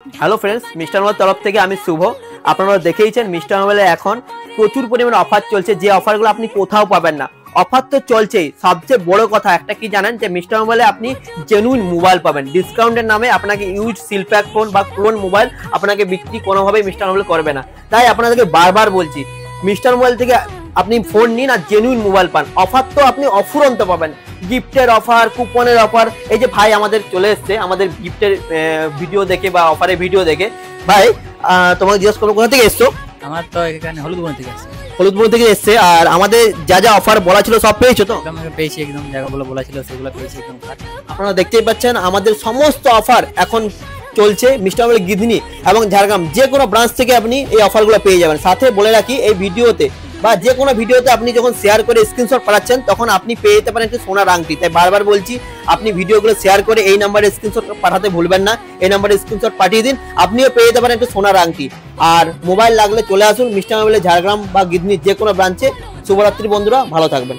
Hello friends, mister mobile তরফ থেকে আমি শুভ। আপনারা দেখেইছেন মিস্টার মোবাইলে এখন প্রচুর পরিমাণে অফার চলছে, যে অফারগুলো আপনি কোথাও পাবেন না। অফার তো চলছেই, সবচেয়ে বড় কথা একটা কি জানেন, যে মিস্টার মোবাইলে আপনি জেনুইন মোবাইল পাবেন ডিসকাউন্টের নামে। আপনাকে ইউজ সিলপ্যাক ফোন বা ক্লোন মোবাইল আপনাকে বিক্রি কোনোভাবেই মিস্টার মোবাইল করবে না। তাই আপনাদেরকে বারবার বলছি, মিস্টার মোবাইল থেকে আপনি ফোন নিন আর জেনুইন মোবাইল পান। অফার তো আপনি অফুরন্ত পাবেন, গিফটের অফার, কুপনের অফার। এই যে ভাই আমাদের চলে এসছে আমাদের গিফটের ভিডিও দেখে বা অফারের ভিডিও দেখে। ভাই তোমাকে জিজ্ঞেস করবো, কোথা থেকে এসছো? আমার তো এখানে হলুদবন থেকে আসছে। হলুদপুর থেকে এসছে। আর আমাদের যা যা অফার বলা ছিল সব পেয়েছো তো? একদম পেয়েছি, একদম জায়গাগুলো বলা ছিল সেগুলো পেয়েছি একদম। আপনারা দেখতেই পাচ্ছেন আমাদের সমস্ত অফার এখন চলছে মিস্টার মোবাইল গিধনি এবং ঝাড়গ্রাম যে কোনো ব্রাঞ্চ থেকে আপনি এই অফারগুলো পেয়ে যাবেন। সাথে বলে রাখি, এই ভিডিওতে বা যে কোনো ভিডিওতে আপনি যখন শেয়ার করে স্ক্রিনশট পাঠাচ্ছেন তখন আপনি পেয়ে যেতে পারেন একটি সোনার আংটি। তাই বারবার বলছি, আপনি ভিডিওগুলো শেয়ার করে এই নাম্বারে স্ক্রিনশট পাঠাতে ভুলবেন না। এই নাম্বারে স্ক্রিনশট পাঠিয়ে দিন, আপনিও পেয়ে যেতে পারেন একটি সোনার আংটি। আর মোবাইল লাগলে চলে আসুন মিস্টার মোবাইলে ঝাড়গ্রাম বা গিধনি যে কোনো ব্রাঞ্চে। শুভরাত্রি বন্ধুরা, ভালো থাকবেন।